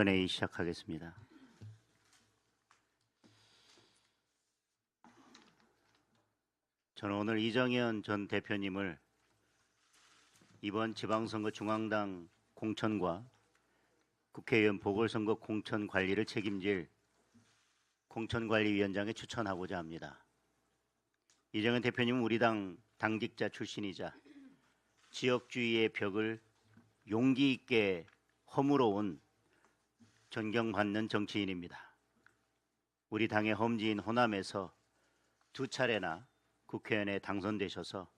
Q&A 시작하겠습니다. 저는 오늘 이정현 전 대표님을 이번 지방선거 중앙당 공천과 국회의원 보궐선거 공천 관리를 책임질 공천관리위원장에 추천하고자 합니다. 이정현 대표님은 우리 당 당직자 출신이자 지역주의의 벽을 용기 있게 허물어온 존경받는 정치인입니다. 우리 당의 험지인 호남에서 두 차례나 국회의원에 당선되셔서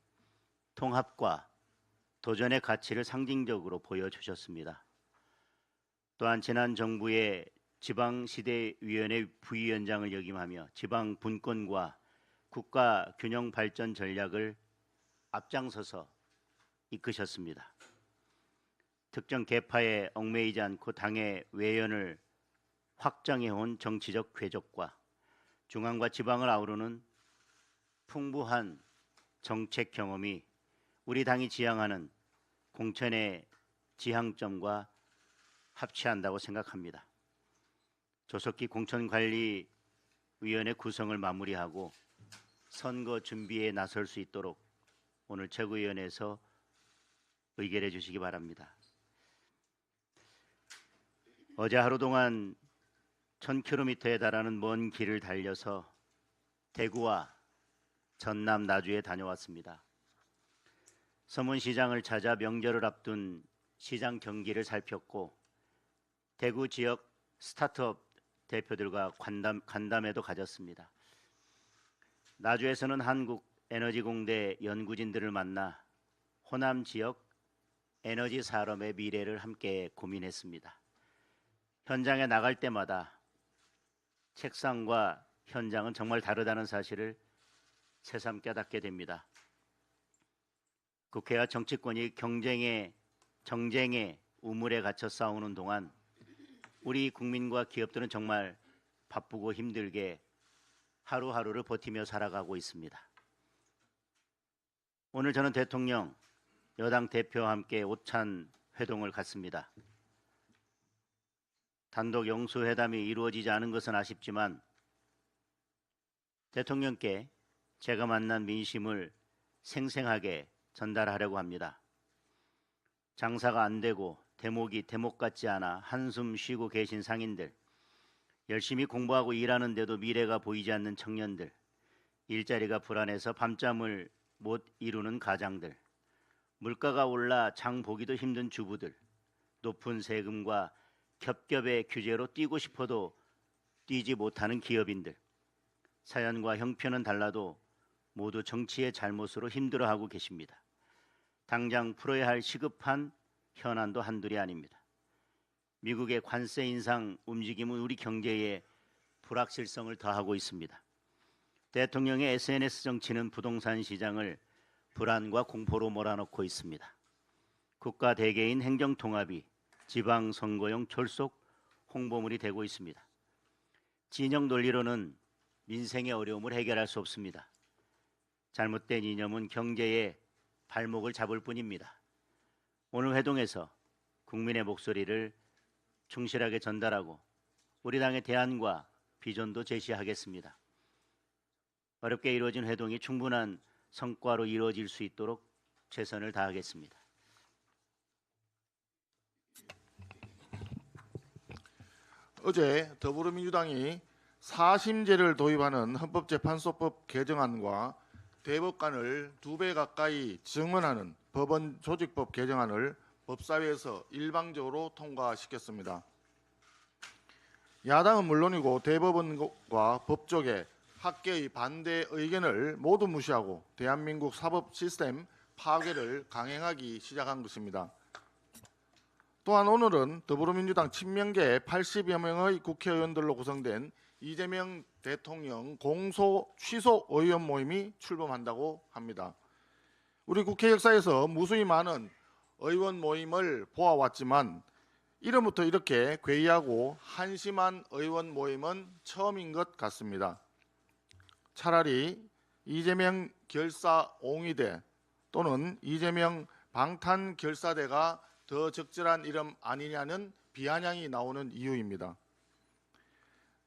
통합과 도전의 가치를 상징적으로 보여주셨습니다. 또한 지난 정부의 지방시대위원회 부위원장을 역임하며 지방 분권과 국가 균형 발전 전략을 앞장서서 이끄셨습니다. 특정 계파에 얽매이지 않고 당의 외연을 확장해온 정치적 궤적과 중앙과 지방을 아우르는 풍부한 정책 경험이 우리 당이 지향하는 공천의 지향점과 합치한다고 생각합니다. 조속히 공천관리위원회 구성을 마무리하고 선거 준비에 나설 수 있도록 오늘 최고위원회에서 의결해 주시기 바랍니다. 어제 하루 동안 1000km에 달하는 먼 길을 달려서 대구와 전남 나주에 다녀왔습니다. 서문시장을 찾아 명절을 앞둔 시장 경기를 살폈고 대구 지역 스타트업 대표들과 간담회도 가졌습니다. 나주에서는 한국에너지공대 연구진들을 만나 호남 지역 에너지 산업의 미래를 함께 고민했습니다. 현장에 나갈 때마다 책상과 현장은 정말 다르다는 사실을 새삼 깨닫게 됩니다. 국회와 정치권이 정쟁의 우물에 갇혀 싸우는 동안 우리 국민과 기업들은 정말 바쁘고 힘들게 하루하루를 버티며 살아가고 있습니다. 오늘 저는 대통령, 여당 대표와 함께 오찬 회동을 갖습니다. 단독 영수회담이 이루어지지 않은 것은 아쉽지만 대통령께 제가 만난 민심을 생생하게 전달하려고 합니다. 장사가 안 되고 대목이 대목 같지 않아 한숨 쉬고 계신 상인들, 열심히 공부하고 일하는데도 미래가 보이지 않는 청년들, 일자리가 불안해서 밤잠을 못 이루는 가장들, 물가가 올라 장 보기도 힘든 주부들, 높은 세금과 겹겹의 규제로 뛰고 싶어도 뛰지 못하는 기업인들, 사연과 형편은 달라도 모두 정치의 잘못으로 힘들어하고 계십니다. 당장 풀어야 할 시급한 현안도 한둘이 아닙니다. 미국의 관세 인상 움직임은 우리 경제에 불확실성을 더하고 있습니다. 대통령의 SNS 정치는 부동산 시장을 불안과 공포로 몰아넣고 있습니다. 국가 대개인 행정통합이 지방선거용 졸속 홍보물이 되고 있습니다. 진영 논리로는 민생의 어려움을 해결할 수 없습니다. 잘못된 이념은 경제의 발목을 잡을 뿐입니다. 오늘 회동에서 국민의 목소리를 충실하게 전달하고 우리 당의 대안과 비전도 제시하겠습니다. 어렵게 이루어진 회동이 충분한 성과로 이루어질 수 있도록 최선을 다하겠습니다. 어제 더불어민주당이 사심제를 도입하는 헌법재판소법 개정안과 대법관을 2배 가까이 증원하는 법원 조직법 개정안을 법사위에서 일방적으로 통과시켰습니다. 야당은 물론이고 대법원과 법조계, 학계의 반대 의견을 모두 무시하고 대한민국 사법 시스템 파괴를 강행하기 시작한 것입니다. 또한 오늘은 더불어민주당 친명계 80여 명의 국회의원들로 구성된 이재명 대통령 공소 취소 의원 모임이 출범한다고 합니다. 우리 국회 역사에서 무수히 많은 의원 모임을 보아왔지만 이름부터 이렇게 괴이하고 한심한 의원 모임은 처음인 것 같습니다. 차라리 이재명 결사 옹의대 또는 이재명 방탄결사대가 더 적절한 이름 아니냐는 비아냥이 나오는 이유입니다.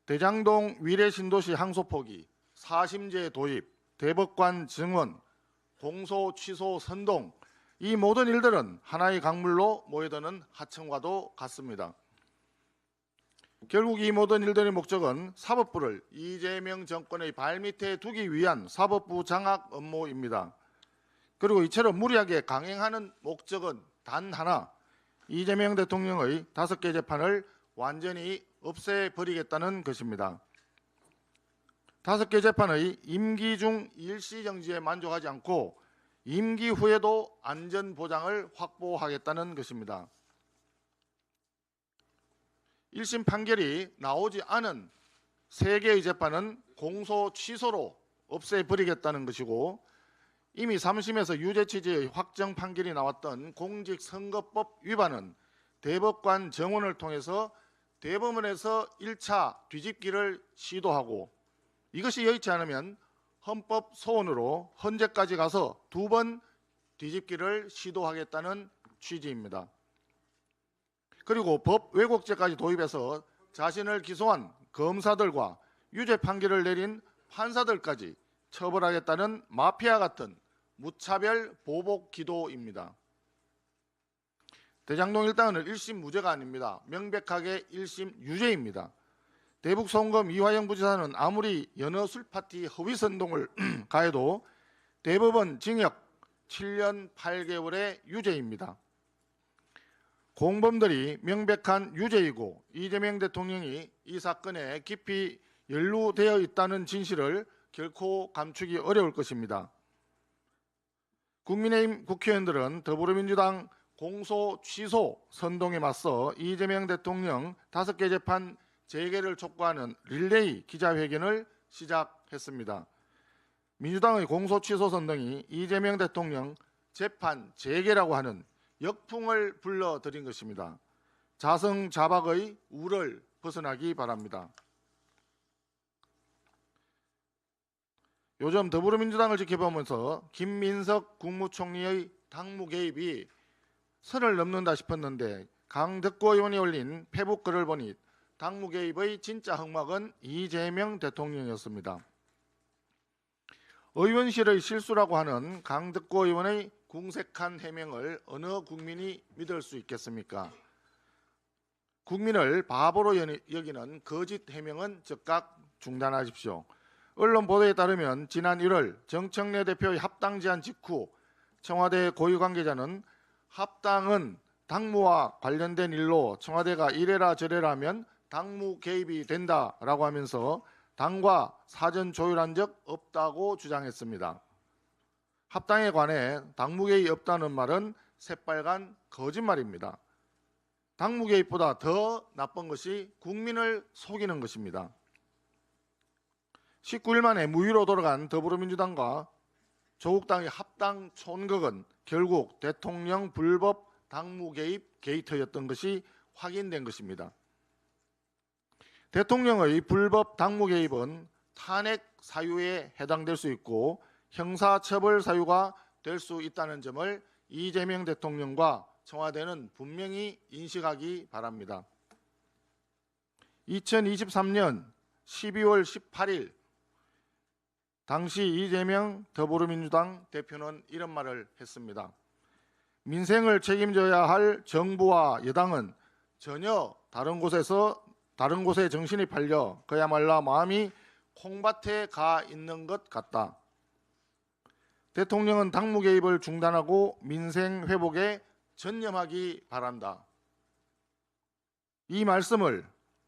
대장동 위례신도시 항소 포기, 사심제 도입, 대법관 증언, 공소 취소 선동, 이 모든 일들은 하나의 강물로 모여드는 하청과도 같습니다. 결국 이 모든 일들의 목적은 사법부를 이재명 정권의 발밑에 두기 위한 사법부 장악 업무입니다. 그리고 이처럼 무리하게 강행하는 목적은 단 하나, 이재명 대통령의 5개 재판을 완전히 없애버리겠다는 것입니다. 5개 재판의 임기 중 일시정지에 만족하지 않고 임기 후에도 안전보장을 확보하겠다는 것입니다. 1심 판결이 나오지 않은 3개의 재판은 공소 취소로 없애버리겠다는 것이고, 이미 3심에서 유죄 취지의 확정 판결이 나왔던 공직선거법 위반은 대법관 정원을 통해서 대법원에서 1차 뒤집기를 시도하고, 이것이 여의치 않으면 헌법 소원으로 헌재까지 가서 2번 뒤집기를 시도하겠다는 취지입니다. 그리고 법 왜곡죄까지 도입해서 자신을 기소한 검사들과 유죄 판결을 내린 판사들까지 처벌하겠다는 마피아 같은 무차별 보복 기도입니다. 대장동 일당은 1심 무죄가 아닙니다. 명백하게 1심 유죄입니다. 대북 송금 이화영 부지사는 아무리 연어 술파티 허위 선동을 가해도 대법원 징역 7년 8개월의 유죄입니다. 공범들이 명백한 유죄이고 이재명 대통령이 이 사건에 깊이 연루되어 있다는 진실을 결코 감추기 어려울 것입니다. 국민의힘 국회의원들은 더불어민주당 공소 취소 선동에 맞서 이재명 대통령 5개 재판 재개를 촉구하는 릴레이 기자회견을 시작했습니다. 민주당의 공소 취소 선동이 이재명 대통령 재판 재개라고 하는 역풍을 불러들인 것입니다. 자성자박의 우를 벗어나기 바랍니다. 요즘 더불어민주당을 지켜보면서 김민석 국무총리의 당무 개입이 선을 넘는다 싶었는데, 강덕구 의원이 올린 페북 글을 보니 당무 개입의 진짜 흑막은 이재명 대통령이었습니다. 의원실의 실수라고 하는 강덕구 의원의 궁색한 해명을 어느 국민이 믿을 수 있겠습니까? 국민을 바보로 여기는 거짓 해명은 즉각 중단하십시오. 언론 보도에 따르면 지난 1월 정청래 대표의 합당 제안 직후 청와대 고위 관계자는 합당은 당무와 관련된 일로 청와대가 이래라 저래라 하면 당무 개입이 된다라고 하면서 당과 사전 조율한 적 없다고 주장했습니다. 합당에 관해 당무 개입이 없다는 말은 새빨간 거짓말입니다. 당무 개입보다 더 나쁜 것이 국민을 속이는 것입니다. 19일 만에 무위로 돌아간 더불어민주당과 조국당의 합당 촌극은 결국 대통령 불법 당무 개입 게이트였던 것이 확인된 것입니다. 대통령의 불법 당무 개입은 탄핵 사유에 해당될 수 있고 형사처벌 사유가 될 수 있다는 점을 이재명 대통령과 청와대는 분명히 인식하기 바랍니다. 2023년 12월 18일 당시 이재명 더불어민주당 대표는 이런 말을 했습니다. 민생을 책임져야 할 정부와 여당은 전혀 다른 곳에 정신이 팔려 그야말로 마음이 콩밭에 가 있는 것 같다. 대통령은 당무 개입을 중단하고 민생 회복에 전념하기 바란다. 이 말씀을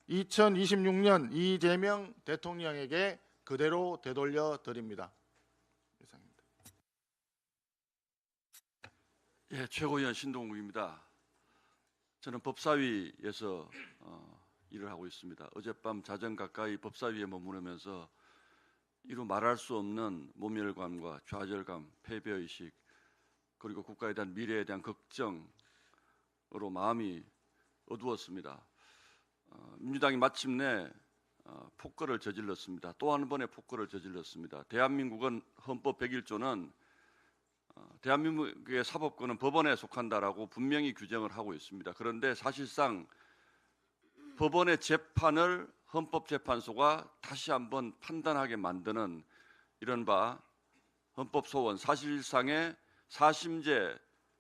2026년 이재명 대통령에게 그대로 되돌려 드립니다. 이상입니다. 예, 최고위원 신동국입니다. 저는 법사위에서 일을 하고 있습니다. 어젯밤 자정 가까이 법사위에 머무르면서 이루 말할 수 없는 모멸감과 좌절감, 패배의식, 그리고 국가에 대한 미래에 대한 걱정으로 마음이 어두웠습니다. 민주당이 마침내 폭거를 저질렀습니다. 또 한 번의 폭거를 저질렀습니다. 대한민국은 헌법 101조는 대한민국의 사법권은 법원에 속한다라고 분명히 규정을 하고 있습니다. 그런데 사실상 법원의 재판을 헌법재판소가 다시 한번 판단하게 만드는 이른바 헌법소원 사실상의 사심제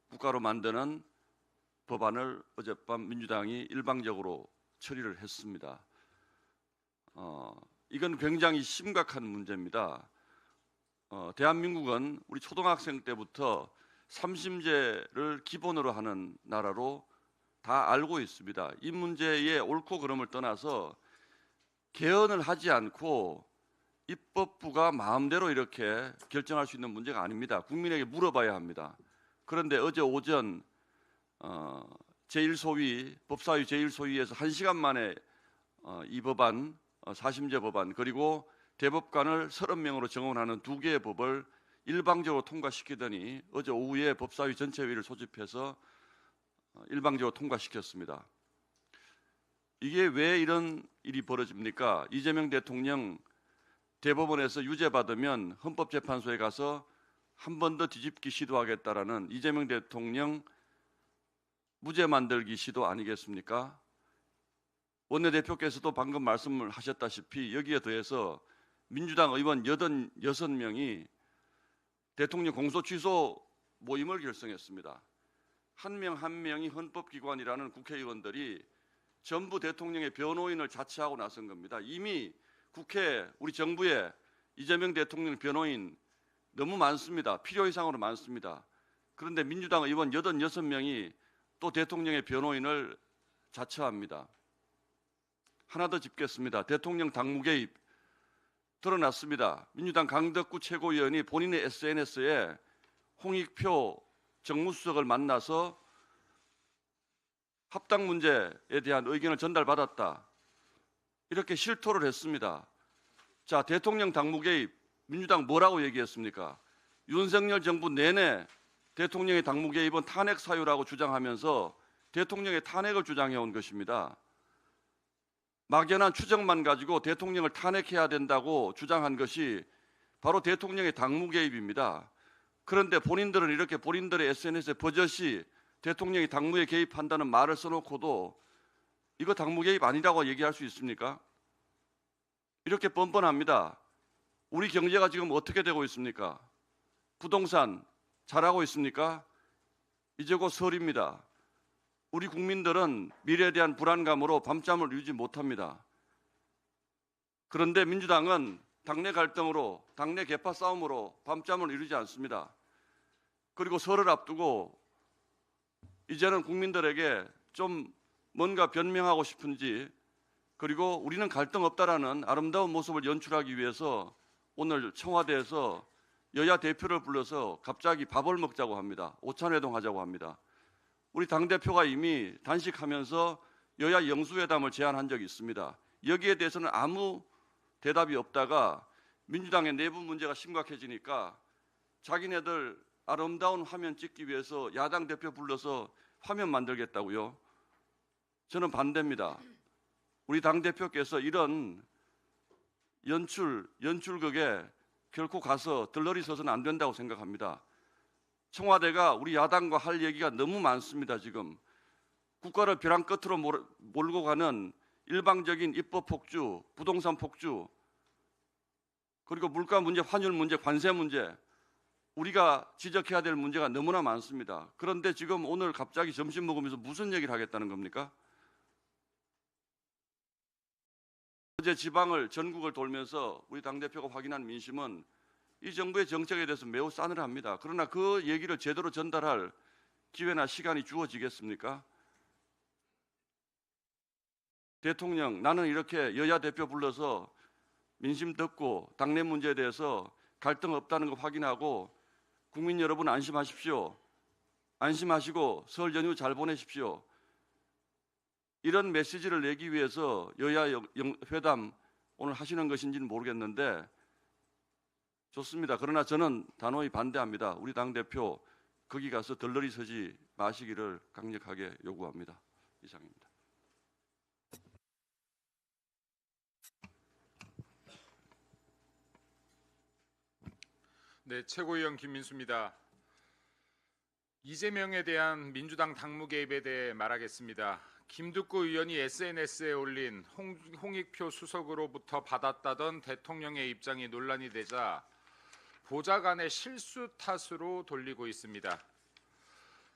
국가로 만드는 법안을 어젯밤 민주당이 일방적으로 처리를 했습니다. 이건 굉장히 심각한 문제입니다. 대한민국은 우리 초등학생 때부터 삼심제를 기본으로 하는 나라로 다 알고 있습니다. 이 문제의 옳고 그름을 떠나서 개헌을 하지 않고 입법부가 마음대로 이렇게 결정할 수 있는 문제가 아닙니다. 국민에게 물어봐야 합니다. 그런데 어제 오전 제1소위 법사위 제1소위에서 1시간 만에 이 법안 사심제 법안 그리고 대법관을 30명으로 정원하는 두 개의 법을 일방적으로 통과시키더니 어제 오후에 법사위 전체회의를 소집해서 일방적으로 통과시켰습니다. 이게 왜 이런 일이 벌어집니까? 이재명 대통령 대법원에서 유죄받으면 헌법재판소에 가서 한 번 더 뒤집기 시도하겠다라는 이재명 대통령 무죄 만들기 시도 아니겠습니까? 원내대표께서도 방금 말씀을 하셨다시피 여기에 더해서 민주당 의원 86명이 대통령 공소취소 모임을 결성했습니다. 한 명 한 명이 헌법기관이라는 국회의원들이 전부 대통령의 변호인을 자처하고 나선 겁니다. 이미 국회 우리 정부에 이재명 대통령 변호인 너무 많습니다. 필요 이상으로 많습니다. 그런데 민주당 의원 86명이 또 대통령의 변호인을 자처합니다. 하나 더 짚겠습니다. 대통령 당무 개입 드러났습니다. 민주당 강덕구 최고위원이 본인의 SNS에 홍익표 정무수석을 만나서 합당 문제에 대한 의견을 전달받았다. 이렇게 실토를 했습니다. 자, 대통령 당무 개입 민주당 뭐라고 얘기했습니까? 윤석열 정부 내내 대통령의 당무 개입은 탄핵 사유라고 주장하면서 대통령의 탄핵을 주장해온 것입니다. 막연한 추정만 가지고 대통령을 탄핵해야 된다고 주장한 것이 바로 대통령의 당무 개입입니다. 그런데 본인들은 이렇게 본인들의 SNS에 버젓이 대통령이 당무에 개입한다는 말을 써놓고도 이거 당무 개입 아니라고 얘기할 수 있습니까? 이렇게 뻔뻔합니다. 우리 경제가 지금 어떻게 되고 있습니까? 부동산 잘하고 있습니까? 이제 곧 설입니다. 우리 국민들은 미래에 대한 불안감으로 밤잠을 이루지 못합니다. 그런데 민주당은 당내 갈등으로, 당내 계파 싸움으로 밤잠을 이루지 않습니다. 그리고 설을 앞두고 이제는 국민들에게 좀 뭔가 변명하고 싶은지 그리고 우리는 갈등 없다라는 아름다운 모습을 연출하기 위해서 오늘 청와대에서 여야 대표를 불러서 갑자기 밥을 먹자고 합니다. 오찬회동 하자고 합니다. 우리 당대표가 이미 단식하면서 여야 영수회담을 제안한 적이 있습니다. 여기에 대해서는 아무 대답이 없다가 민주당의 내부 문제가 심각해지니까 자기네들 아름다운 화면 찍기 위해서 야당 대표 불러서 화면 만들겠다고요. 저는 반대입니다. 우리 당대표께서 이런 연출극에 결코 가서 들러리 서서는 안 된다고 생각합니다. 청와대가 우리 야당과 할 얘기가 너무 많습니다. 지금 국가를 벼랑 끝으로 몰고 가는 일방적인 입법 폭주, 부동산 폭주, 그리고 물가 문제, 환율 문제, 관세 문제, 우리가 지적해야 될 문제가 너무나 많습니다. 그런데 지금 오늘 갑자기 점심 먹으면서 무슨 얘기를 하겠다는 겁니까? 어제 지방을 전국을 돌면서 우리 당대표가 확인한 민심은 이 정부의 정책에 대해서 매우 싸늘합니다. 그러나 그 얘기를 제대로 전달할 기회나 시간이 주어지겠습니까? 대통령, 나는 이렇게 여야 대표 불러서 민심 듣고 당내 문제에 대해서 갈등 없다는 거 확인하고 국민 여러분 안심하십시오. 안심하시고 설 연휴 잘 보내십시오. 이런 메시지를 내기 위해서 여야 회담 오늘 하시는 것인지는 모르겠는데 좋습니다. 그러나 저는 단호히 반대합니다. 우리 당대표 거기 가서 덜러리 서지 마시기를 강력하게 요구합니다. 이상입니다. 네, 최고위원 김민수입니다. 이재명에 대한 민주당 당무 개입에 대해 말하겠습니다. 김두구 의원이 SNS에 올린 홍익표 수석으로부터 받았다던 대통령의 입장이 논란이 되자 보좌관의 실수 탓으로 돌리고 있습니다.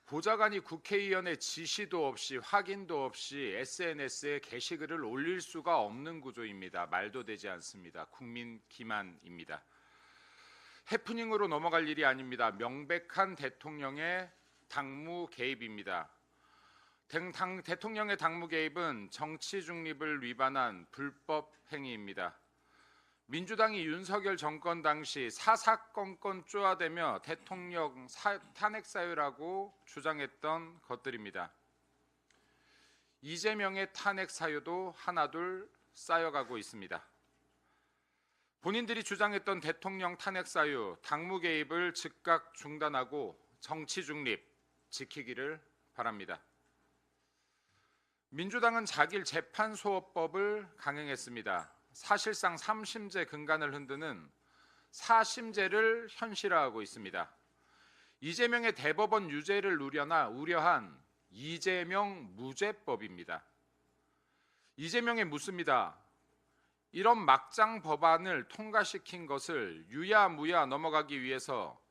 보좌관이 국회의원의 지시도 없이 확인도 없이 SNS에 게시글을 올릴 수가 없는 구조입니다. 말도 되지 않습니다. 국민 기만입니다. 해프닝으로 넘어갈 일이 아닙니다. 명백한 대통령의 당무 개입입니다. 대통령의 당무 개입은 정치 중립을 위반한 불법 행위입니다. 민주당이 윤석열 정권 당시 사사건건 쪼아대며 대통령 탄핵 사유라고 주장했던 것들입니다. 이재명의 탄핵 사유도 하나둘 쌓여가고 있습니다. 본인들이 주장했던 대통령 탄핵 사유, 당무 개입을 즉각 중단하고 정치 중립 지키기를 바랍니다. 민주당은 자길 재판소업법을 강행했습니다. 사실상 3심제 근간을 흔드는 4심제를 현실화하고 있습니다. 이재명의 대법원 유죄를 우려한 이재명 무죄법입니다. 이재명에 묻습니다. 이런 막장 법안을 통과시킨 것을 유야무야 넘어가기 위해서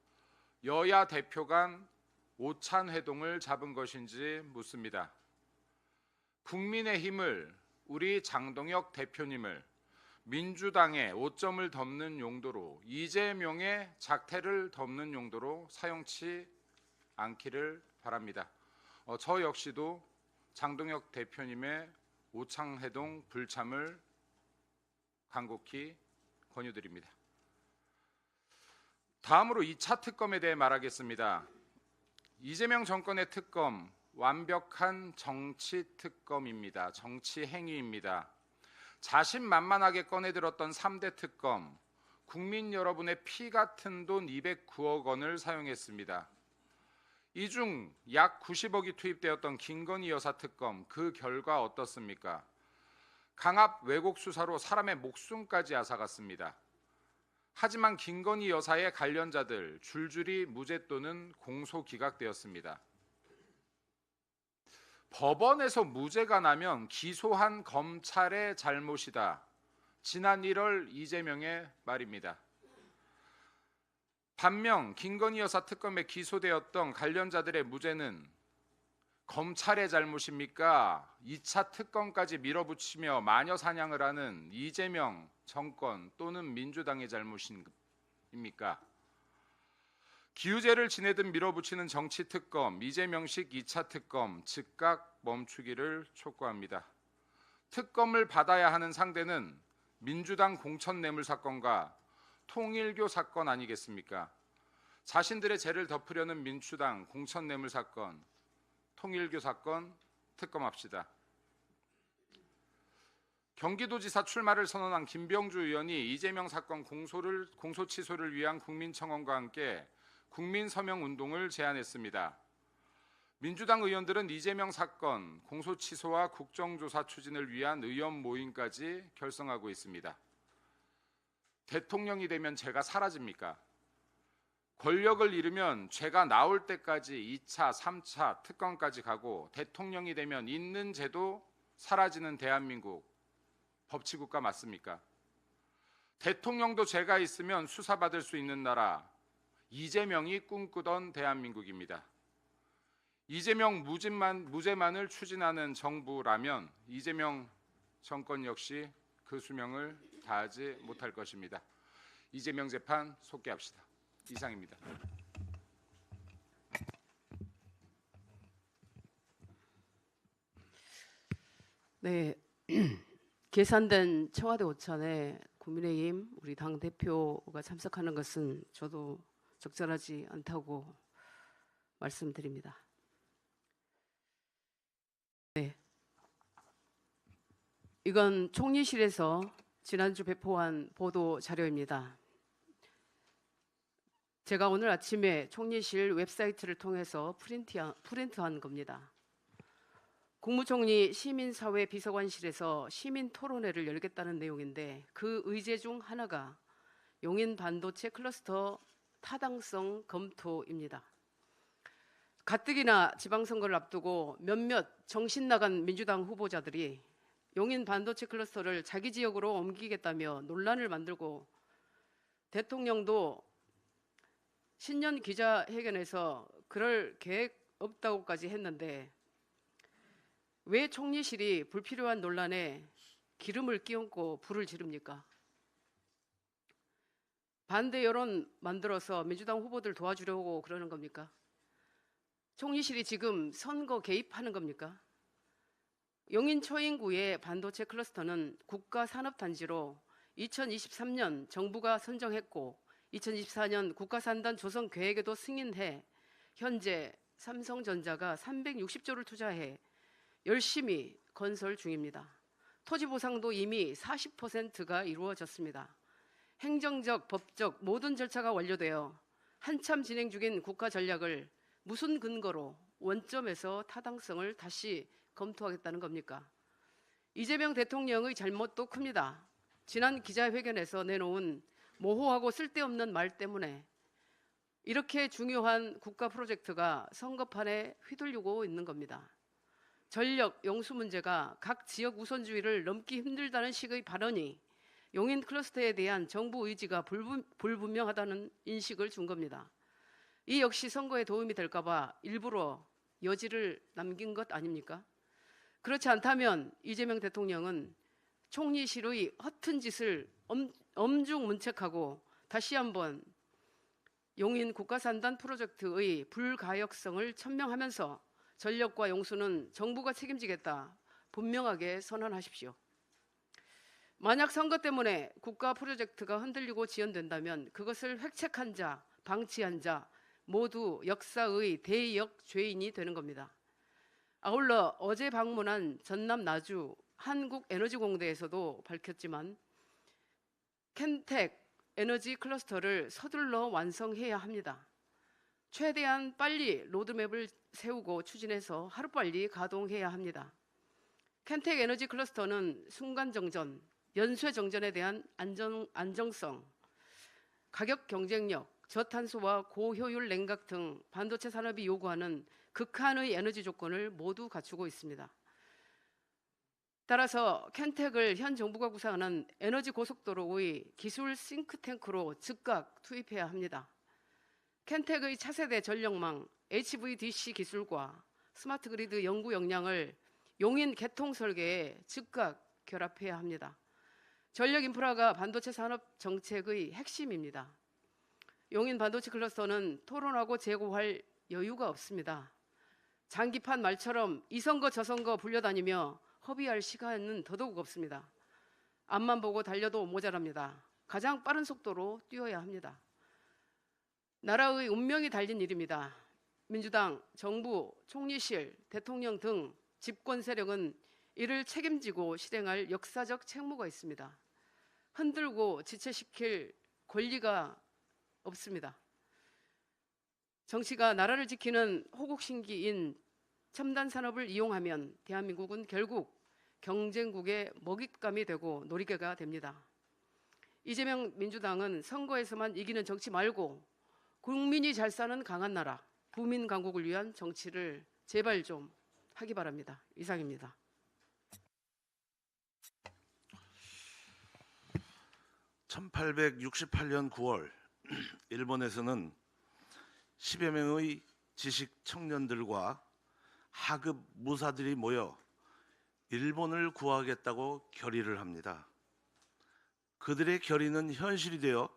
여야 대표 간 오찬 회동을 잡은 것인지 묻습니다. 국민의힘을, 우리 장동혁 대표님을 민주당의 오점을 덮는 용도로, 이재명의 작태를 덮는 용도로 사용치 않기를 바랍니다. 저 역시도 장동혁 대표님의 오창회동 불참을 간곡히 권유드립니다. 다음으로 2차 특검에 대해 말하겠습니다. 이재명 정권의 특검, 완벽한 정치 특검입니다. 정치 행위입니다. 자신만만하게 꺼내들었던 3대 특검, 국민 여러분의 피 같은 돈 209억 원을 사용했습니다. 이 중 약 90억이 투입되었던 김건희 여사 특검, 그 결과 어떻습니까? 강압 왜곡 수사로 사람의 목숨까지 앗아갔습니다. 하지만 김건희 여사의 관련자들 줄줄이 무죄 또는 공소 기각되었습니다. 법원에서 무죄가 나면 기소한 검찰의 잘못이다. 지난 1월 이재명의 말입니다. 반면 김건희 여사 특검에 기소되었던 관련자들의 무죄는 검찰의 잘못입니까? 2차 특검까지 밀어붙이며 마녀 사냥을 하는 이재명 정권 또는 민주당의 잘못입니까? 기우제를 지내듯 밀어붙이는 정치 특검, 이재명식 2차 특검 즉각 멈추기를 촉구합니다. 특검을 받아야 하는 상대는 민주당 공천뇌물 사건과 통일교 사건 아니겠습니까? 자신들의 죄를 덮으려는 민주당 공천뇌물 사건, 통일교 사건 특검합시다. 경기도지사 출마를 선언한 김병주 의원이 이재명 사건 공소 취소를 위한 국민청원과 함께 국민서명운동을 제안했습니다. 민주당 의원들은 이재명 사건 공소 취소와 국정조사 추진을 위한 의원 모임까지 결성하고 있습니다. 대통령이 되면 죄가 사라집니까? 권력을 잃으면 죄가 나올 때까지 2차, 3차 특검까지 가고 대통령이 되면 있는 죄도 사라지는 대한민국, 법치국가 맞습니까? 대통령도 죄가 있으면 수사받을 수 있는 나라, 이재명이 꿈꾸던 대한민국입니다. 이재명 무죄만을 추진하는 정부라면 이재명 정권 역시 그 수명을 다하지 못할 것입니다. 이재명 재판 속개합시다. 이상입니다. 네, 계산된 청와대 오찬에 국민의힘 우리 당 대표가 참석하는 것은 저도 적절하지 않다고 말씀드립니다. 네, 이건 총리실에서 지난주 배포한 보도 자료입니다. 제가 오늘 아침에 총리실 웹사이트를 통해서 프린트한 겁니다. 국무총리 시민사회 비서관실에서 시민토론회를 열겠다는 내용인데 그 의제 중 하나가 용인 반도체 클러스터 타당성 검토입니다. 가뜩이나 지방선거를 앞두고 몇몇 정신 나간 민주당 후보자들이 용인 반도체 클러스터를 자기 지역으로 옮기겠다며 논란을 만들고 대통령도 신년 기자회견에서 그럴 계획 없다고까지 했는데 왜 총리실이 불필요한 논란에 기름을 끼얹고 불을 지릅니까? 반대 여론 만들어서 민주당 후보들 도와주려고 그러는 겁니까? 총리실이 지금 선거 개입하는 겁니까? 용인 초인구의 반도체 클러스터는 국가산업단지로 2023년 정부가 선정했고 2024년 국가산단 조성 계획에도 승인해 현재 삼성전자가 360조를 투자해 열심히 건설 중입니다. 토지 보상도 이미 40%가 이루어졌습니다. 행정적, 법적 모든 절차가 완료되어 한참 진행 중인 국가 전략을 무슨 근거로 원점에서 타당성을 다시 검토하겠다는 겁니까? 이재명 대통령의 잘못도 큽니다. 지난 기자회견에서 내놓은 모호하고 쓸데없는 말 때문에 이렇게 중요한 국가 프로젝트가 선거판에 휘둘리고 있는 겁니다. 전력, 용수 문제가 각 지역 우선주의를 넘기 힘들다는 식의 발언이 용인 클러스터에 대한 정부 의지가 불분명하다는 인식을 준 겁니다. 이 역시 선거에 도움이 될까 봐 일부러 여지를 남긴 것 아닙니까? 그렇지 않다면 이재명 대통령은 총리실의 허튼 짓을 엄중 문책하고 다시 한번 용인 국가산단 프로젝트의 불가역성을 천명하면서 전력과 용수는 정부가 책임지겠다 분명하게 선언하십시오. 만약 선거 때문에 국가 프로젝트가 흔들리고 지연된다면 그것을 획책한 자, 방치한 자 모두 역사의 대역 죄인이 되는 겁니다. 아울러 어제 방문한 전남 나주 한국에너지공대에서도 밝혔지만 켄텍 에너지 클러스터를 서둘러 완성해야 합니다. 최대한 빨리 로드맵을 세우고 추진해서 하루빨리 가동해야 합니다. 켄텍 에너지 클러스터는 순간정전, 연쇄정전에 대한 안정성, 가격 경쟁력, 저탄소와 고효율 냉각 등 반도체 산업이 요구하는 극한의 에너지 조건을 모두 갖추고 있습니다. 따라서 켄텍을 현 정부가 구상하는 에너지 고속도로의 기술 싱크탱크로 즉각 투입해야 합니다. 켄텍의 차세대 전력망, HVDC 기술과 스마트 그리드 연구 역량을 용인 개통 설계에 즉각 결합해야 합니다. 전력 인프라가 반도체 산업 정책의 핵심입니다. 용인 반도체 클러스터는 토론하고 재고할 여유가 없습니다. 장기판 말처럼 이 선거 저 선거 불려다니며 허비할 시간은 더더욱 없습니다. 앞만 보고 달려도 모자랍니다. 가장 빠른 속도로 뛰어야 합니다. 나라의 운명이 달린 일입니다. 민주당, 정부, 총리실, 대통령 등 집권 세력은 이를 책임지고 실행할 역사적 책무가 있습니다. 흔들고 지체시킬 권리가 없습니다. 정치가 나라를 지키는 호국신기인 첨단 산업을 이용하면 대한민국은 결국 경쟁국의 먹잇감이 되고 놀이개가 됩니다. 이재명 민주당은 선거에서만 이기는 정치 말고 국민이 잘 사는 강한 나라, 부민 강국을 위한 정치를 제발 좀 하기 바랍니다. 이상입니다. (1868년 9월) 일본에서는 10여 명의 지식 청년들과 하급 무사들이 모여 일본을 구하겠다고 결의를 합니다. 그들의 결의는 현실이 되어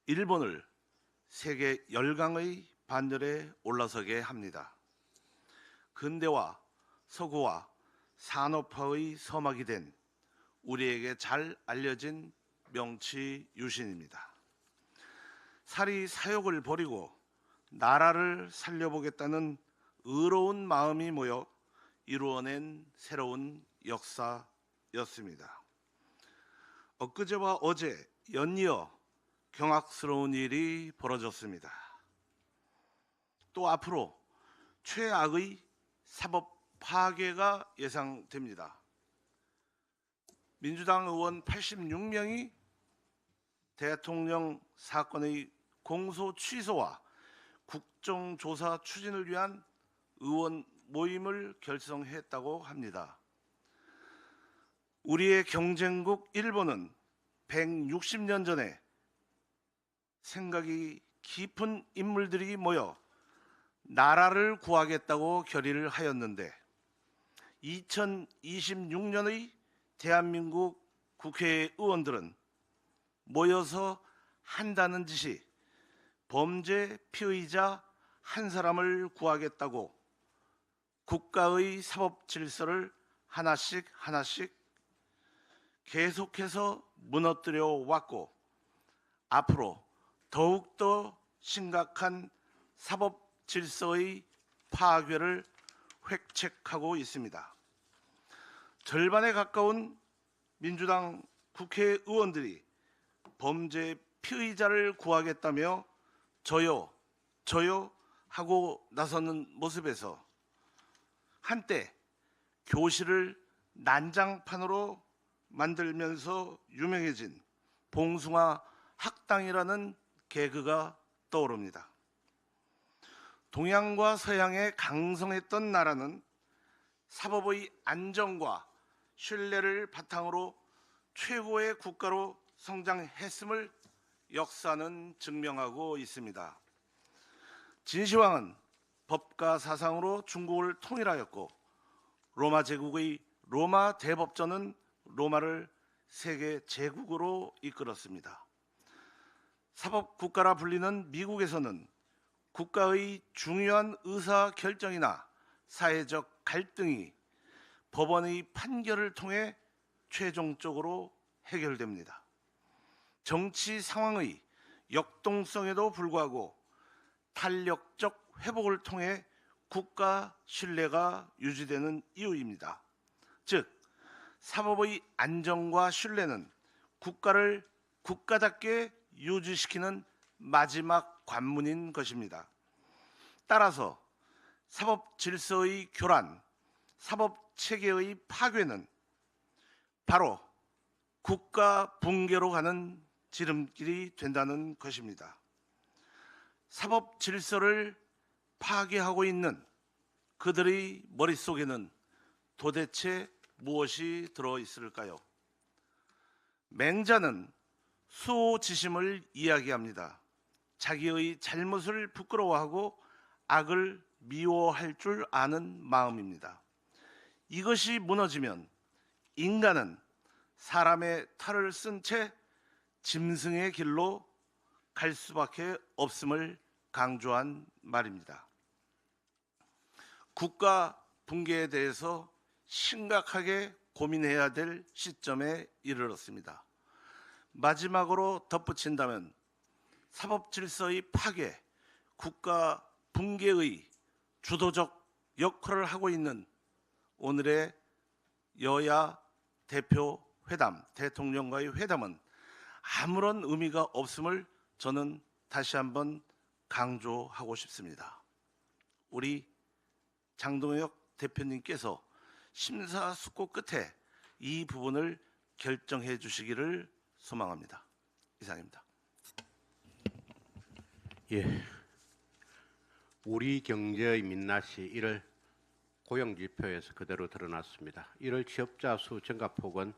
일본을 세계 열강의 반열에 올라서게 합니다. 근대화, 서구화, 산업화의 서막이 된 우리에게 잘 알려진 명치 유신입니다. 살이 사욕을 버리고 나라를 살려보겠다는 의로운 마음이 모여 이루어낸 새로운 역사였습니다. 엊그제와 어제 연이어 경악스러운 일이 벌어졌습니다. 또 앞으로 최악의 사법 파괴가 예상됩니다. 민주당 의원 86명이 대통령 사건의 공소 취소와 국정조사 추진을 위한 의원 모임을 결성했다고 합니다. 우리의 경쟁국 일본은 160년 전에 생각이 깊은 인물들이 모여 나라를 구하겠다고 결의를 하였는데 2026년의 대한민국 국회의원들은 모여서 한다는 짓이 범죄 피의자 한 사람을 구하겠다고 국가의 사법 질서를 하나씩 계속해서 무너뜨려 왔고 앞으로 더욱더 심각한 사법 질서의 파괴를 획책하고 있습니다. 절반에 가까운 민주당 국회의원들이 범죄 피의자를 구하겠다며 저요 하고 나서는 모습에서 한때 교실을 난장판으로 만들면서 유명해진 봉숭아 학당이라는 개그가 떠오릅니다. 동양과 서양에 강성했던 나라는 사법의 안정과 신뢰를 바탕으로 최고의 국가로 성장했음을 역사는 증명하고 있습니다. 진시황은 법과 사상으로 중국을 통일하였고 로마 제국의 로마 대법전은 로마를 세계 제국으로 이끌었습니다. 사법국가라 불리는 미국에서는 국가의 중요한 의사결정이나 사회적 갈등이 법원의 판결을 통해 최종적으로 해결됩니다. 정치 상황의 역동성에도 불구하고 탄력적 회복을 통해 국가 신뢰가 유지되는 이유입니다. 즉, 사법의 안정과 신뢰는 국가를 국가답게 유지시키는 마지막 관문인 것입니다. 따라서 사법 질서의 교란, 사법 체계의 파괴는 바로 국가 붕괴로 가는 지름길이 된다는 것입니다. 사법 질서를 파괴하고 있는 그들의 머릿속에는 도대체 무엇이 들어 있을까요? 맹자는 수호지심을 이야기합니다. 자기의 잘못을 부끄러워하고 악을 미워할 줄 아는 마음입니다. 이것이 무너지면 인간은 사람의 탈을 쓴 채 짐승의 길로 갈 수밖에 없음을 강조한 말입니다. 국가 붕괴에 대해서 심각하게 고민해야 될 시점에 이르렀습니다. 마지막으로 덧붙인다면 사법 질서의 파괴, 국가 붕괴의 주도적 역할을 하고 있는 오늘의 여야 대표 회담, 대통령과의 회담은 아무런 의미가 없음을 저는 다시 한번 강조하고 싶습니다. 우리 장동혁 대표님께서 심사숙고 끝에 이 부분을 결정해 주시기를 소망합니다. 이상입니다. 예, 우리 경제의 민낯이 1월 고용지표에서 그대로 드러났습니다. 1월 취업자 수 증가폭은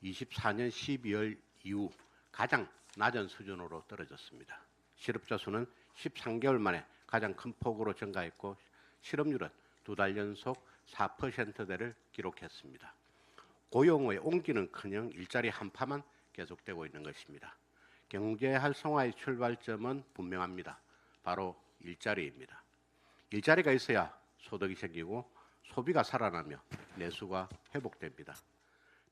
24년 12월 이후 가장 낮은 수준으로 떨어졌습니다. 실업자 수는 13개월 만에 가장 큰 폭으로 증가했고 실업률은 2달 연속 4%대를 기록했습니다. 고용의 온기는커녕 일자리 한파만 계속되고 있는 것입니다. 경제 활성화의 출발점은 분명합니다. 바로 일자리입니다. 일자리가 있어야 소득이 생기고 소비가 살아나며 내수가 회복됩니다.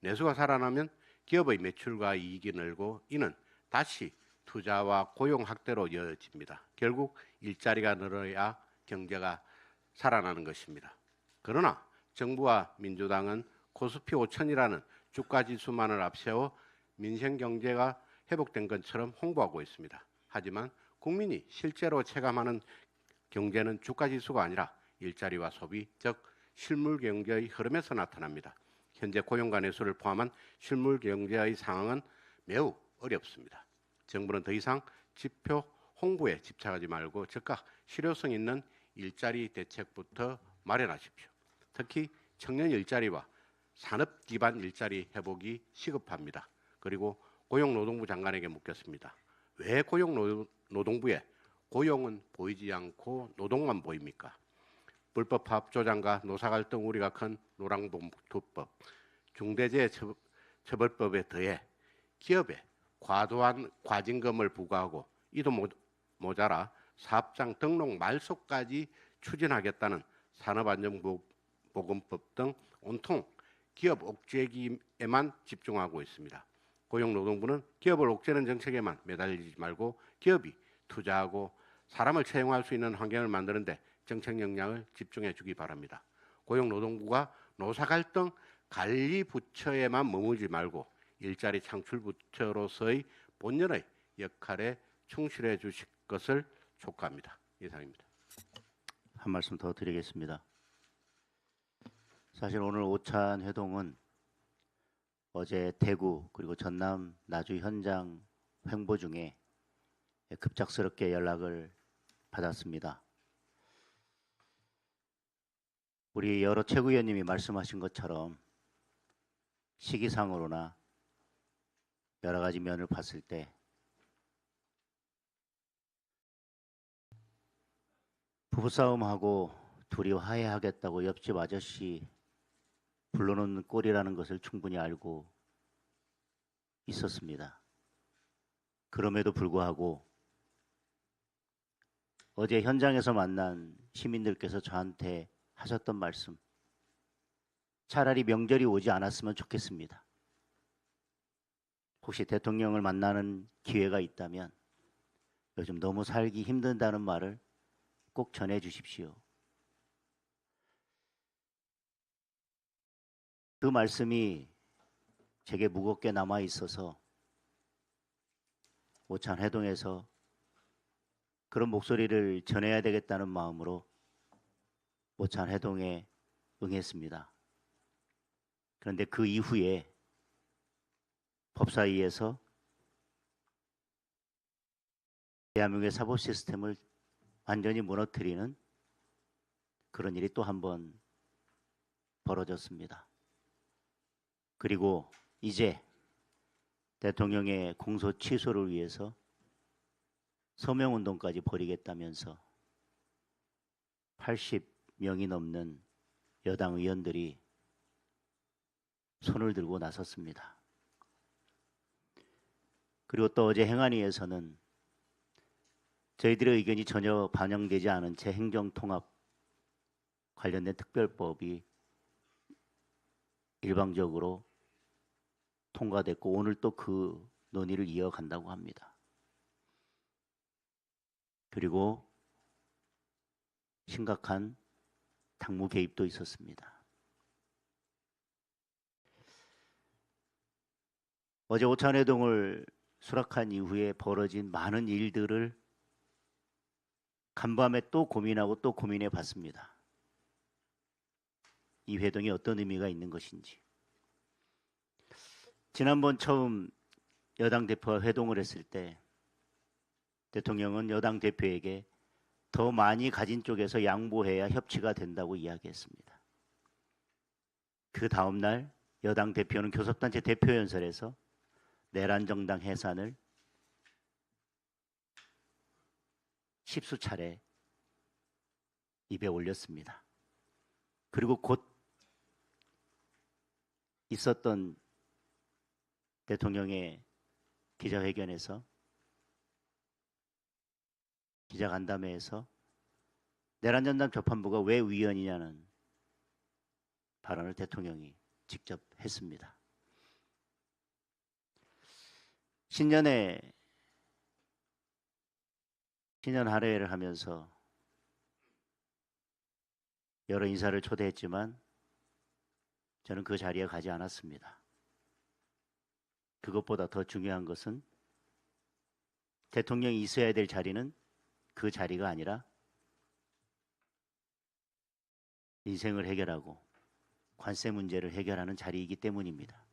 내수가 살아나면 기업의 매출과 이익이 늘고 이는 다시 투자와 고용 확대로 이어집니다. 결국 일자리가 늘어야 경제가 살아나는 것입니다. 그러나 정부와 민주당은 코스피 5천이라는 주가지수만을 앞세워 민생 경제가 회복된 것처럼 홍보하고 있습니다. 하지만 국민이 실제로 체감하는 경제는 주가지수가 아니라 일자리와 소비, 즉 실물 경제의 흐름에서 나타납니다. 현재 고용과 내수를 포함한 실물 경제의 상황은 매우 어렵습니다. 정부는 더 이상 지표 홍보에 집착하지 말고 즉각 실효성 있는 일자리 대책부터 마련하십시오. 특히 청년 일자리와 산업 기반 일자리 회복이 시급합니다. 그리고 고용노동부 장관에게 묻겠습니다. 왜 고용노동부에 고용은 보이지 않고 노동만 보입니까? 불법 파업 조장과 노사갈등 우려가 큰 노란봉투법, 중대재해처벌법에 더해 기업에 과도한 과징금을 부과하고 이도 모자라 사업장 등록 말소까지 추진하겠다는 산업안전보건법 등 온통 기업 옥죄기에만 집중하고 있습니다. 고용노동부는 기업을 옥죄는 정책에만 매달리지 말고 기업이 투자하고 사람을 채용할 수 있는 환경을 만드는 데 정책 역량을 집중해 주기 바랍니다. 고용노동부가 노사갈등 관리 부처에만 머물지 말고 일자리 창출 부처로서의 본연의 역할에 충실해 주실 것을 촉구합니다. 이상입니다. 한 말씀 더 드리겠습니다. 사실 오늘 오찬 회동은 어제 대구 그리고 전남 나주 현장 횡보 중에 급작스럽게 연락을 받았습니다. 우리 여러 최고위원님이 말씀하신 것처럼 시기상으로나 여러 가지 면을 봤을 때 부부싸움하고 둘이 화해하겠다고 옆집 아저씨 불러놓는 꼴이라는 것을 충분히 알고 있었습니다. 그럼에도 불구하고 어제 현장에서 만난 시민들께서 저한테 하셨던 말씀, 차라리 명절이 오지 않았으면 좋겠습니다. 혹시 대통령을 만나는 기회가 있다면 요즘 너무 살기 힘든다는 말을 꼭 전해 주십시오. 그 말씀이 제게 무겁게 남아 있어서 오찬 회동에서 그런 목소리를 전해야 되겠다는 마음으로 오찬 회동에 응했습니다. 그런데 그 이후에 법사위에서 대한민국의 사법 시스템을 완전히 무너뜨리는 그런 일이 또 한 번 벌어졌습니다. 그리고 이제 대통령의 공소 취소를 위해서 서명운동까지 벌이겠다면서 80명이 넘는 여당 의원들이 손을 들고 나섰습니다. 그리고 또 어제 행안위에서는 저희들의 의견이 전혀 반영되지 않은 채 행정통합 관련된 특별법이 일방적으로 통과됐고 오늘 또 그 논의를 이어간다고 합니다. 그리고 심각한 당무 개입도 있었습니다. 어제 오찬회동을 수락한 이후에 벌어진 많은 일들을 간밤에 또 고민하고 또 고민해 봤습니다. 이 회동이 어떤 의미가 있는 것인지. 지난번 처음 여당 대표와 회동을 했을 때 대통령은 여당 대표에게 더 많이 가진 쪽에서 양보해야 협치가 된다고 이야기했습니다. 그 다음 날 여당 대표는 교섭단체 대표연설에서 내란 정당 해산을 10수차례 입에 올렸습니다. 그리고 곧 있었던 대통령의 기자회견에서 기자간담회에서 내란전담 재판부가 왜 위헌이냐는 발언을 대통령이 직접 했습니다. 신년 할애를 하면서 여러 인사를 초대했지만 저는 그 자리에 가지 않았습니다. 그것보다 더 중요한 것은 대통령이 있어야 될 자리는 그 자리가 아니라 인생을 해결하고 관세 문제를 해결하는 자리이기 때문입니다.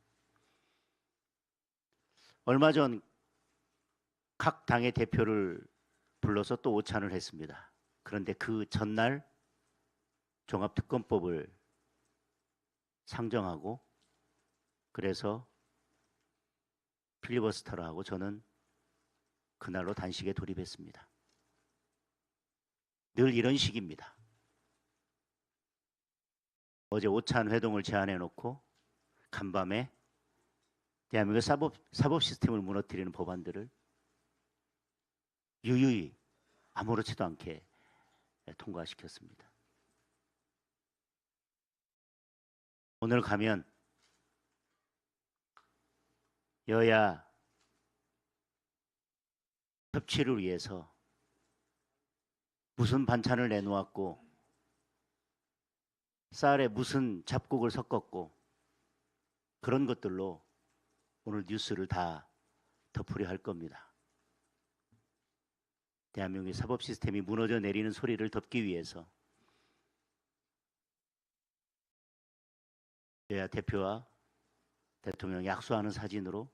얼마 전 각 당의 대표를 불러서 또 오찬을 했습니다. 그런데 그 전날 종합특검법을 상정하고 그래서 필리버스터를 하고 저는 그날로 단식에 돌입했습니다. 늘 이런 식입니다. 어제 오찬 회동을 제안해 놓고 간밤에 대한민국 사법 시스템을 무너뜨리는 법안들을 유유히 아무렇지도 않게 통과시켰습니다. 오늘 가면 여야 협치를 위해서 무슨 반찬을 내놓았고 쌀에 무슨 잡곡을 섞었고 그런 것들로 오늘 뉴스를 다 덮으려 할 겁니다. 대한민국의 사법 시스템이 무너져 내리는 소리를 덮기 위해서 여야 대표와 대통령이 약수하는 사진으로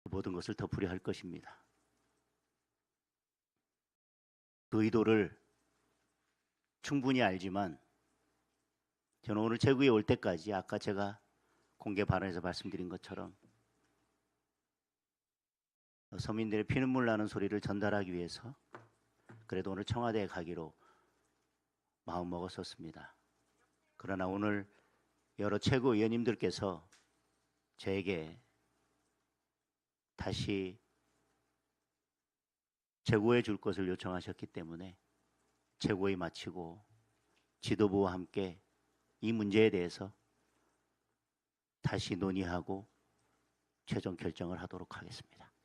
모든 것을 덮으려 할 것입니다. 그 의도를 충분히 알지만 저는 오늘 제구에 올 때까지 아까 제가 공개 발언에서 말씀드린 것처럼 서민들의 피눈물 나는 소리를 전달하기 위해서 그래도 오늘 청와대에 가기로 마음먹었었습니다. 그러나 오늘 여러 최고위원님들께서 저에게 다시 재고해 줄 것을 요청하셨기 때문에 재고에 마치고 지도부와 함께 이 문제에 대해서 다시 논의하고 최종 결정을 하도록 하겠습니다.